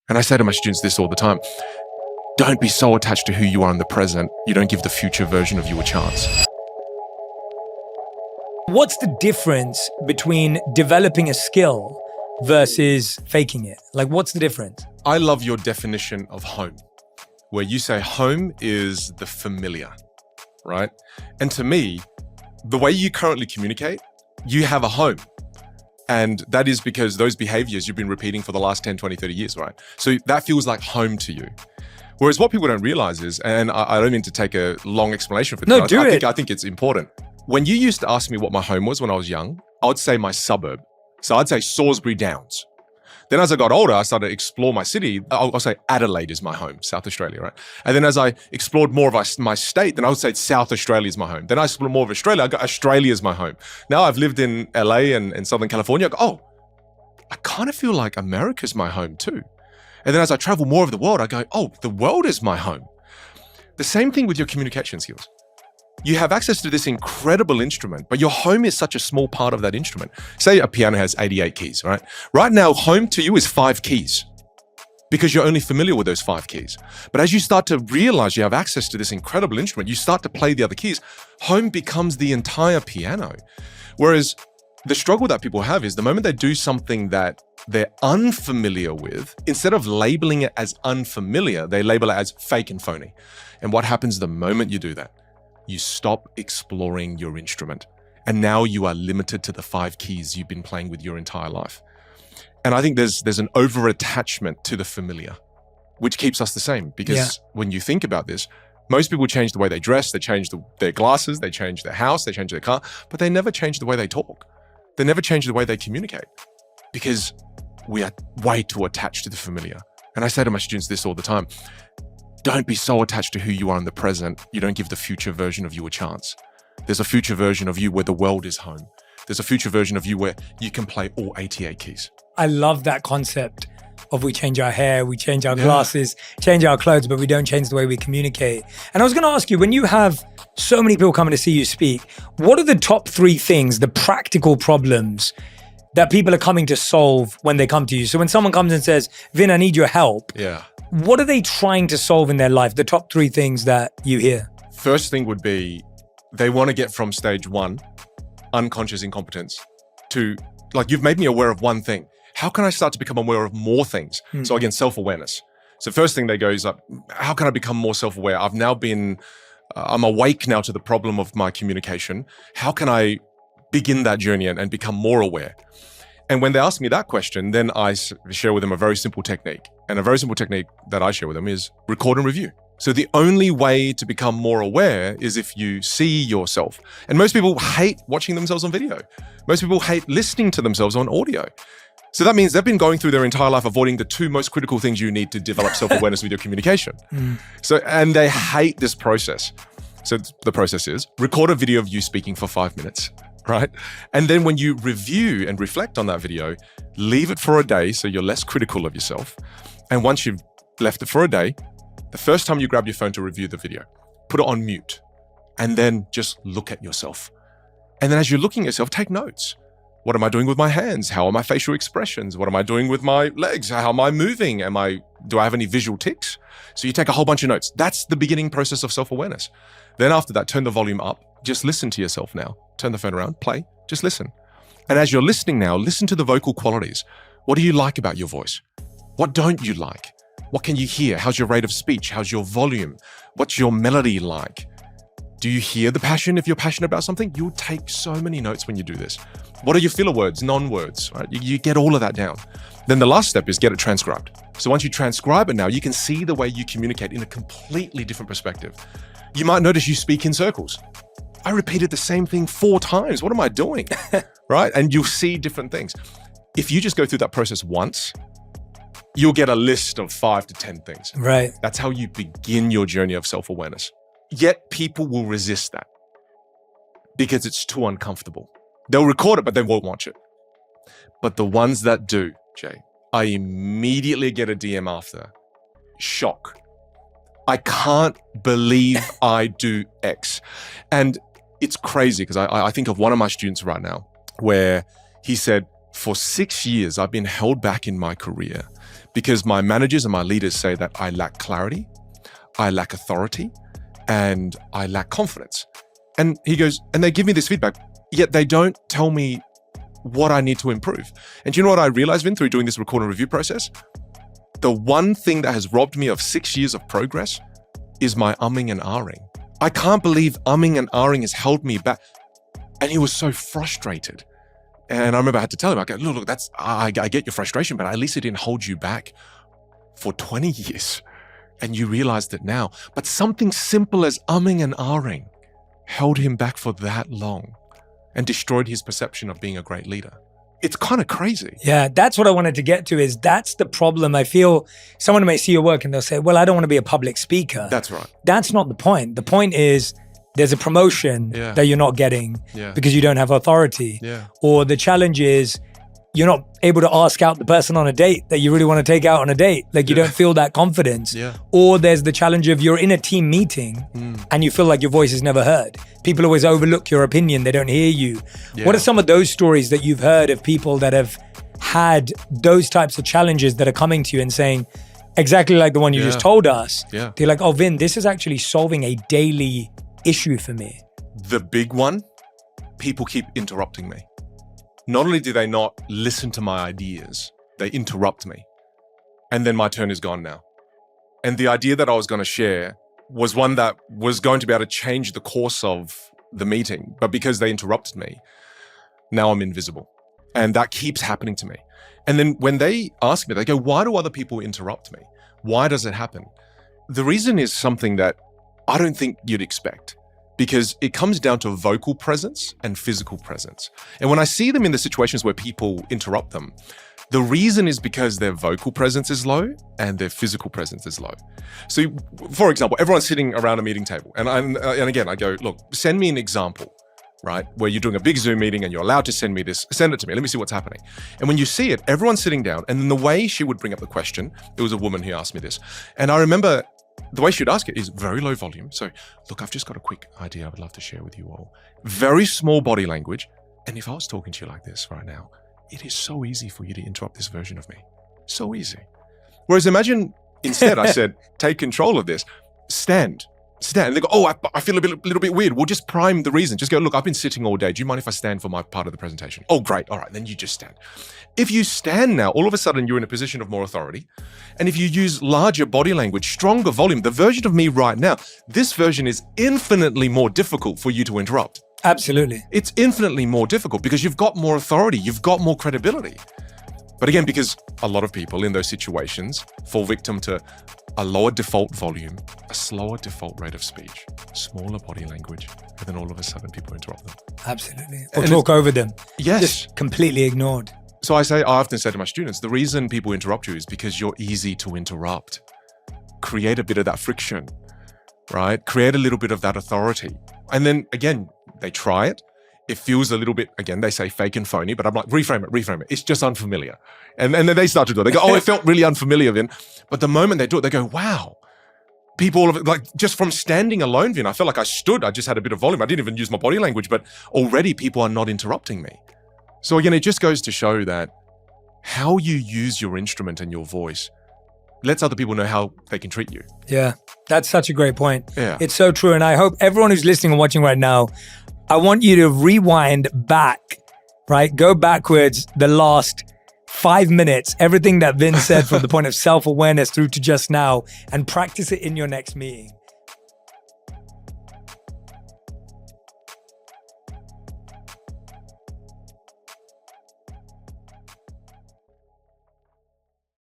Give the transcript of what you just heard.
And I say to my students this all the time: don't be so attached to who you are in the present, you don't give the future version of you a chance. What's the difference between developing a skill versus faking it? Like, what's the difference? I love your definition of home, where you say home is the familiar, right? And to me, the way you currently communicate, you have a home. And that is because those behaviors you've been repeating for the last 10, 20, 30 years, right? So that feels like home to you. Whereas what people don't realize is, and I don't mean to take a long explanation for this. No, I think it's important. When you used to ask me what my home was when I was young, I would say my suburb. So I'd say Salisbury Downs. Then as I got older, I started to explore my city. I'll say Adelaide is my home, South Australia, right? And then as I explored more of my state, then I would say South Australia is my home. Then I explored more of Australia, I got Australia is my home. Now I've lived in LA and Southern California. I go, oh, I kind of feel like America's my home too. And then as I travel more of the world, I go, oh, the world is my home. The same thing with your communication skills. You have access to this incredible instrument, but your home is such a small part of that instrument. Say a piano has 88 keys, right? Right now, home to you is 5 keys because you're only familiar with those 5 keys. But as you start to realize you have access to this incredible instrument, you start to play the other keys, home becomes the entire piano. Whereas the struggle that people have is the moment they do something that they're unfamiliar with, instead of labeling it as unfamiliar, they label it as fake and phony. And what happens the moment you do that? You stop exploring your instrument. And now you are limited to the 5 keys you've been playing with your entire life. And I think there's an over-attachment to the familiar, which keeps us the same. Because when you think about this, most people change the way they dress, they change their glasses, they change their house, they change their car, but they never change the way they talk. They never change the way they communicate because we are way too attached to the familiar. And I say to my students this all the time: don't be so attached to who you are in the present, you don't give the future version of you a chance. There's a future version of you where the world is home. There's a future version of you where you can play all 88 keys. I love that concept of we change our hair, we change our glasses, change our clothes, but we don't change the way we communicate. And I was going to ask you, when you have so many people coming to see you speak, what are the top 3 things, the practical problems that people are coming to solve when they come to you? So when someone comes and says, Vin, I need your help. What are they trying to solve in their life? The top 3 things that you hear. First thing would be they want to get from stage 1, unconscious incompetence, to like, you've made me aware of one thing. How can I start to become aware of more things? So again, self-awareness. So first thing they go is like, how can I become more self-aware? I've now been, I'm awake now to the problem of my communication. How can I begin that journey and become more aware? And when they ask me that question, then I share with them a very simple technique. And a very simple technique that I share with them is record and review. So the only way to become more aware is if you see yourself. And most people hate watching themselves on video. Most people hate listening to themselves on audio. So that means they've been going through their entire life avoiding the 2 most critical things you need to develop self-awareness with your communication. And they hate this process. So the process is record a video of you speaking for 5 minutes. Right? And then when you review and reflect on that video, leave it for a day so you're less critical of yourself. And once you've left it for a day, the first time you grab your phone to review the video, put it on mute and then just look at yourself. And then as you're looking at yourself, take notes. What am I doing with my hands? How are my facial expressions? What am I doing with my legs? How am I moving? Do I have any visual tics? So you take a whole bunch of notes. That's the beginning process of self-awareness. Then after that, turn the volume up. Just listen to yourself now. Turn the phone around, play, just listen. And as you're listening now, listen to the vocal qualities. What do you like about your voice? What don't you like? What can you hear? How's your rate of speech? How's your volume? What's your melody like? Do you hear the passion if you're passionate about something? You'll take so many notes when you do this. What are your filler words, non-words, right? You get all of that down. Then the last step is get it transcribed. So once you transcribe it now, you can see the way you communicate in a completely different perspective. You might notice you speak in circles. I repeated the same thing 4 times. What am I doing? Right? And you'll see different things. If you just go through that process once, you'll get a list of 5 to 10 things. Right. That's how you begin your journey of self-awareness. Yet people will resist that because it's too uncomfortable. They'll record it, but they won't watch it. But the ones that do, Jay, I immediately get a DM after. Shock. I can't believe I do X. And it's crazy because I think of one of my students right now where he said, for 6 years, I've been held back in my career because my managers and my leaders say that I lack clarity, I lack authority, and I lack confidence. And he goes, and they give me this feedback, yet they don't tell me what I need to improve. And do you know what I realized, Vin, through doing this record and review process? The one thing that has robbed me of 6 years of progress is my umming and ahhing. I can't believe umming and ahhing has held me back. And he was so frustrated. And I remember I had to tell him, I go, look, I get your frustration, but at least it didn't hold you back for 20 years. And you realized it now. But something simple as umming and ahhing held him back for that long and destroyed his perception of being a great leader. It's kind of crazy. Yeah, that's what I wanted to get to, is that's the problem. I feel someone may see your work and they'll say, well, I don't want to be a public speaker. That's right. That's not the point. The point is there's a promotion that you're not getting because you don't have authority. Yeah. Or the challenge is you're not able to ask out the person on a date that you really want to take out on a date. Like you don't feel that confidence. Yeah. Or there's the challenge of you're in a team meeting and you feel like your voice is never heard. People always overlook your opinion. They don't hear you. Yeah. What are some of those stories that you've heard of people that have had those types of challenges that are coming to you and saying, exactly like the one you just told us, they're like, oh, Vin, this is actually solving a daily issue for me? The big one, people keep interrupting me. Not only do they not listen to my ideas, they interrupt me. And then my turn is gone now. And the idea that I was going to share was one that was going to be able to change the course of the meeting. But because they interrupted me, now I'm invisible. And that keeps happening to me. And then when they ask me, they go, why do other people interrupt me? Why does it happen? The reason is something that I don't think you'd expect, because it comes down to vocal presence and physical presence. And when I see them in the situations where people interrupt them, the reason is because their vocal presence is low and their physical presence is low. So, for example, everyone's sitting around a meeting table. And again, I go, look, send me an example, right? Where you're doing a big Zoom meeting and you're allowed to send me this, send it to me. Let me see what's happening. And when you see it, everyone's sitting down. And then the way she would bring up the question, it was a woman who asked me this. And I remember the way she'd ask it is very low volume. So, look, I've just got a quick idea I would love to share with you all. Very small body language. And if I was talking to you like this right now, it is so easy for you to interrupt this version of me. So easy. Whereas imagine instead I said, take control of this. Stand. And they go, oh, I feel a little bit weird. We'll just prime the reason. Just go, look, I've been sitting all day. Do you mind if I stand for my part of the presentation? Oh, great. All right, then you just stand. If you stand now, all of a sudden you're in a position of more authority. And if you use larger body language, stronger volume, the version of me right now, this version is infinitely more difficult for you to interrupt. Absolutely. It's infinitely more difficult because you've got more authority, you've got more credibility. But again, because a lot of people in those situations fall victim to a lower default volume, a slower default rate of speech, smaller body language, and then all of a sudden people interrupt them. Absolutely. Or talk over them. Yes. Just completely ignored. So I often say to my students, the reason people interrupt you is because you're easy to interrupt. Create a bit of that friction, right? Create a little bit of that authority. And then again, they try it. It feels a little bit, again, they say fake and phony, but I'm like, reframe it. It's just unfamiliar. And then they start to do it. They go, oh, it felt really unfamiliar, Vin. But the moment they do it, they go, wow. People, like just from standing alone, Vin, I felt like I stood. I just had a bit of volume. I didn't even use my body language, but already people are not interrupting me. So again, it just goes to show that how you use your instrument and your voice lets other people know how they can treat you. Yeah, that's such a great point. Yeah. It's so true. And I hope everyone who's listening and watching right now, I want you to rewind back, right? Go backwards the last 5 minutes, everything that Vin said from the point of self-awareness through to just now, and practice it in your next meeting.